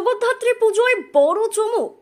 জগদ্ধাত্রী পুজোয় বড় চমক।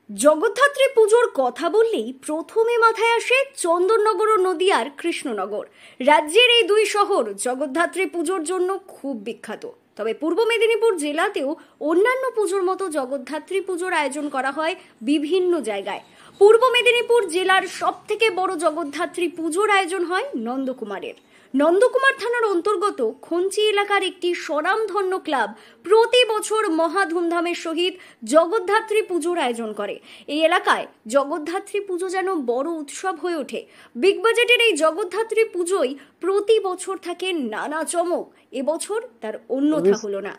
জগদ্ধাত্রী পুজোর কথা বললেই প্রথমে মাথায় আসে চন্দননগর ও নদিয়ার কৃষ্ণনগর। রাজ্যের এই দুই শহর জগদ্ধাত্রী পুজোর জন্য খুব বিখ্যাত। তবে পূর্ব মেদিনীপুর জেলাতেও অন্যান্য পুজোর মতো জগদ্ধাত্রী পুজোর আয়োজন করা হয় বিভিন্ন জায়গায়। পূর্ব মেদিনীপুর জেলার সবথেকে বড় জগদ্ধাত্রী পুজোর আয়োজন হয় নন্দকুমারের। নন্দকুমার থানার অন্তর্গত খঞ্চি এলাকার একটি স্বনামধন্য ক্লাব প্রতি বছর মহা ধুমধামের সহিত জগদ্ধাত্রী পুজোর আয়োজন করে। এই এলাকায় জগদ্ধাত্রী পুজো যেন বড় উৎসব হয়ে ওঠে। বিগ বাজেটের এই জগদ্ধাত্রী পুজোয় প্রতি বছর থাকে নানা চমক। এবছর তার অন্যথা হলো না।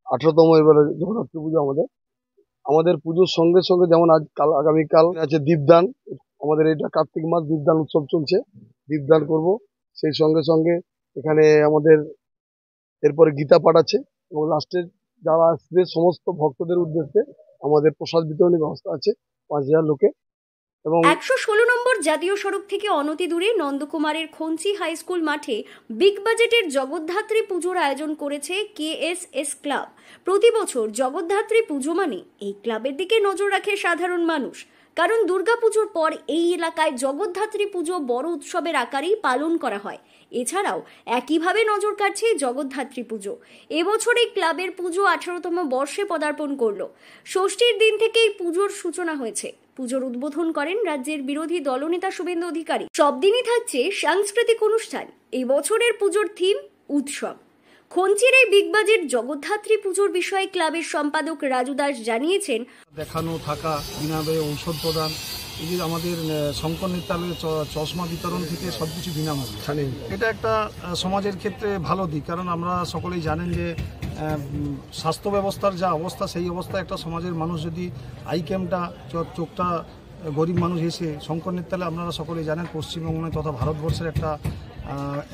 18তম এবারে জগদ্ধাত্রী পুজো আমাদের পুজোর সঙ্গে সঙ্গে যেমন আগামীকাল আছে দীপদান। আমাদের এটা কার্তিক মাস দীপদান উৎসব চলছে, দীপদান করব। সেই সঙ্গে সঙ্গে এখানে আমাদের এরপরে গীতা পাঠ আছে এবং লাস্টের যারা আসবে সমস্ত ভক্তদের উদ্দেশ্যে আমাদের প্রসাদ বিতরণের ব্যবস্থা আছে 5000 লোকে। এবং 116 নম্বর জাতীয় সড়ক থেকে অনতি দূরে নন্দকুমারের খঞ্চি হাই স্কুল মাঠে বিগ বাজেটের জগদ্ধাত্রী পুজোর আয়োজন করেছে KSS ক্লাব। প্রতি বছর জগদ্ধাত্রী পুজো মানে এই ক্লাবের দিকে নজর রাখে সাধারণ মানুষ, কারণ দুর্গাপুজোর পর এই এলাকায় জগদ্ধাত্রী পুজো বড় উৎসবের আকারেই পালন করা হয়। এছাড়াও একইভাবে নজর কাটছে জগদ্ধাত্রী পুজো। এবছর এই ক্লাবের পুজো 18তম বর্ষে পদার্পণ করলো। ষষ্ঠীর দিন থেকেই পুজোর সূচনা হয়েছে। পুজোর উদ্বোধন করেন রাজ্যের বিরোধী দলনেতা শুভেন্দু অধিকারী। সব দিনই থাকছে সাংস্কৃতিক অনুষ্ঠান। এই বছরের পুজোর থিম উৎসব। খঞ্চির এই বিগ বাজেট জগদ্ধাত্রী পুজোর বিষয়ে ক্লাবের সম্পাদক রাজু দাস জানিয়েছেন, দেখানো, থাকা, বিনামূল্যে ঔষধ প্রদান, এই যে আমাদের শঙ্কর নেত্রালয়ে চশমা বিতরণ থেকে সবকিছু বিনামূল্যে। এটা একটা সমাজের ক্ষেত্রে ভালো দিক, কারণ আমরা সকলেই জানেন যে স্বাস্থ্য ব্যবস্থার যা অবস্থা, সেই অবস্থায় একটা সমাজের মানুষ যদি আই ক্যাম্পটা চোখটা গরিব মানুষ এসে শঙ্কর নেত্রালয়, আপনারা সকলেই জানেন পশ্চিমবঙ্গ তথা ভারতবর্ষের একটা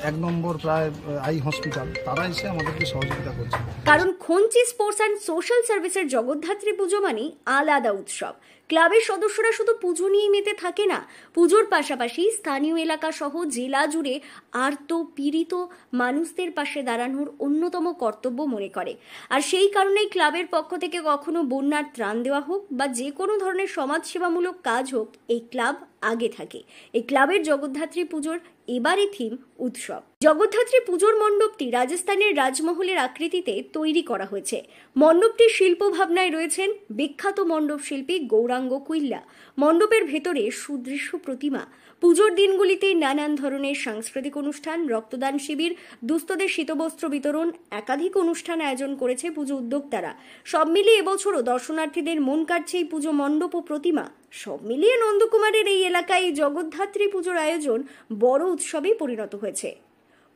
1 নম্বর প্রায় আই হসপিটাল, তারা এসে আমাদেরকে সহযোগিতা করছে। কারণ খঞ্চি স্পোর্টস অ্যান্ড সোশ্যাল সার্ভিসের জগদ্ধাত্রী পুজো মানে আলাদা উৎসব। ক্লাবের সদস্যরা শুধু পুজো নিয়েই মেতে থাকে না, পুজোর পাশাপাশি স্থানীয় এলাকা সহ জেলা জুড়ে আর্ত পীড়িত মানুষদের পাশে দাঁড়ানোর অন্যতম কর্তব্য মনে করে। আর সেই কারণেই ক্লাবের পক্ষ থেকে কখনো বন্যার ত্রাণ দেওয়া হোক বা যে কোনো ধরনের সমাজসেবামূলক কাজ হোক, এই ক্লাব আগে থাকে। এই ক্লাবের জগদ্ধাত্রী পুজোর এবারই থিম উৎসব। জগদ্ধাত্রী পুজোর মণ্ডপটি রাজস্থানের রাজমহলের আকৃতিতে তৈরি করা হয়েছে। মণ্ডপটির শিল্প ভাবনায় রয়েছেন বিখ্যাত মণ্ডপ শিল্পী গৌরাঙ্গ কুইল্লা। মণ্ডপের ভেতরে সুদৃশ্য প্রতিমা। পুজোর দিনগুলিতে নানান ধরনের সাংস্কৃতিক অনুষ্ঠান, রক্তদান শিবির, দুস্থদের শীতবস্ত্র বিতরণ, একাধিক অনুষ্ঠান আয়োজন করেছে পুজো উদ্যোক্তারা। সব মিলিয়ে এবছরও দর্শনার্থীদের মন কাটছে এই পুজো মণ্ডপ ও প্রতিমা। সব মিলিয়ে নন্দকুমারের এই এলাকায় জগদ্ধাত্রী পুজোর আয়োজন বড় উৎসবে পরিণত হয়েছে।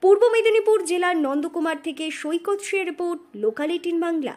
পূর্ব মেদিনীপুর জেলার নন্দকুমার থেকে সৈকত শের রিপোর্ট, লোকাল 18 বাংলা।